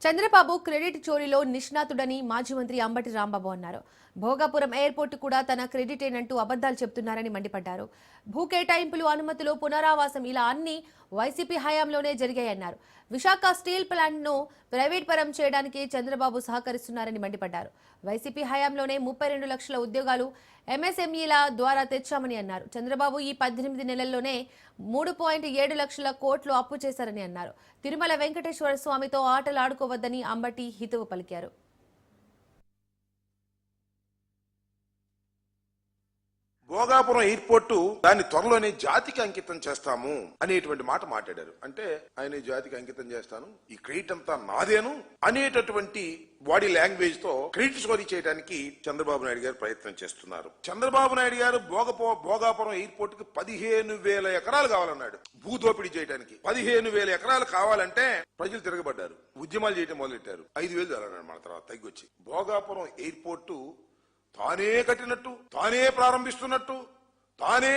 Chandrababu credit చోరీలో నిష్ణాతుడని మాజీ మంత్రి అంబటి రాంబాబు అన్నారు. భోగాపురం ఎయిర్పోర్ట్ కూడా తన క్రెడిటేనంటూ అబద్దాలు చెప్తున్నారని మండిపడ్డారు. భూ కేటాయింపులు, అనుమతులు, పునరావాసం ఇలా అన్ని వైసీపీ హయాంలోనే జరిగాయన్నారు. విశాఖ స్టీల్ ప్లాంట్ను ప్రైవేట్ పరం చేయడానికి చంద్రబాబు సహకరిస్తున్నారని మండిపడ్డారు. వైసీపీ హయాంలోనే 32 లక్షల ఉద్యోగాలు ఎంఎస్ఎంఈల ద్వారా తెచ్చామని అన్నారు. చంద్రబాబు ఈ 18 నెలల్లోనే 3.7 లక్షల కోట్లు అప్పు చేశారని అన్నారు. తిరుమల వెంకటేశ్వర స్వామితో ఆటలు ఆడుకోవద్దని అంబటి హితవు పలికారు. భోగాపురం ఎయిర్పోర్టు దాన్ని త్వరలోనే జాతికి అంకితం చేస్తాము అనేటువంటి మాట మాట్లాడారు. అంటే ఆయన జాతికి అంకితం చేస్తాను, ఈ క్రెడిట్ అంతా నాదేను అనేటటువంటి బాడీ లాంగ్వేజ్ తో క్రెడిట్ చోరీ చేయడానికి చంద్రబాబు నాయుడు గారు ప్రయత్నం చేస్తున్నారు. చంద్రబాబు నాయుడు గారు భోగాపురం ఎయిర్పోర్ట్ కి 15,000 ఎకరాలు కావాలన్నాడు. భూదోపిడీ చేయడానికి 15,000 ఎకరాలు కావాలంటే ప్రజలు తిరగబడ్డారు, ఉద్యమాలు చేయడం మొదలెట్టారు. 5,000 అన్నాడు. మన తర్వాత తగ్గొచ్చి భోగాపురం ఎయిర్పోర్టు తానే కట్టినట్టు, తానే ప్రారంభిస్తున్నట్టు, తానే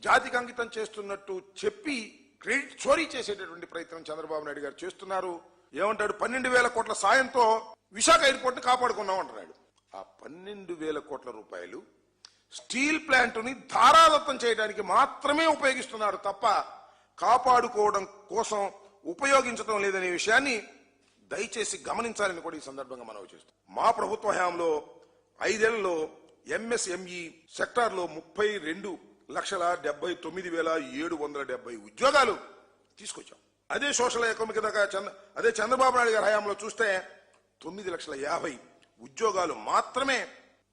జాతికి అంకితం చేస్తున్నట్టు చెప్పి క్రెడిట్ చోరీ చేసేటటువంటి ప్రయత్నం చంద్రబాబు నాయుడు గారు చేస్తున్నారు. ఏమంటాడు? 12,000 కోట్ల సాయంతో విశాఖ ఎయిర్పోర్ట్ ని కాపాడుకున్నాం అంటున్నాడు. ఆ 12,000 కోట్ల రూపాయలు స్టీల్ ప్లాంట్ ని ధారాదత్తం చేయడానికి మాత్రమే ఉపయోగిస్తున్నారు తప్ప కాపాడుకోవడం కోసం ఉపయోగించడం లేదనే విషయాన్ని దయచేసి గమనించాలని కూడా ఈ సందర్భంగా మనవి చేస్తాం. మా ప్రభుత్వ హయాంలో 5 ఏళ్లలో ఎంఎస్ఎంఈ సెక్టార్ లో 32,79,770 ఉద్యోగాలు తీసుకొచ్చాం. అదే సోషల్ ఎకనామిక్ అదే చంద్రబాబు నాయుడు గారి హయాంలో చూస్తే 9,50,000 ఉద్యోగాలు మాత్రమే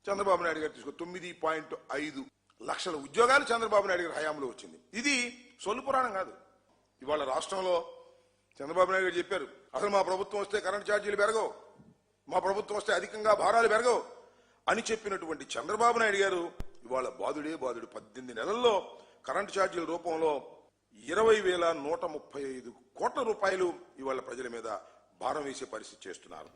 చంద్రబాబు నాయుడు గారు తీసుకు 9.5 లక్షల ఉద్యోగాలు చంద్రబాబు నాయుడు గారి హయాంలో వచ్చింది. ఇది సొల్లు పురాణం కాదు. ఇవాళ రాష్ట్రంలో చంద్రబాబు నాయుడు గారు చెప్పారు, అసలు మా ప్రభుత్వం వస్తే కరెంట్ ఛార్జీలు పెరగవు, మా ప్రభుత్వం వస్తే అధికంగా భారాలు పెరగవు అని చెప్పినటువంటి చంద్రబాబు నాయుడు గారు ఇవాళ బాధుడే బాధుడు. 18 నెలల్లో కరెంటు ఛార్జీల రూపంలో 20,135 కోట్ల రూపాయలు ఇవాళ ప్రజల మీద భారం వేసే పరిస్థితి చేస్తున్నారు.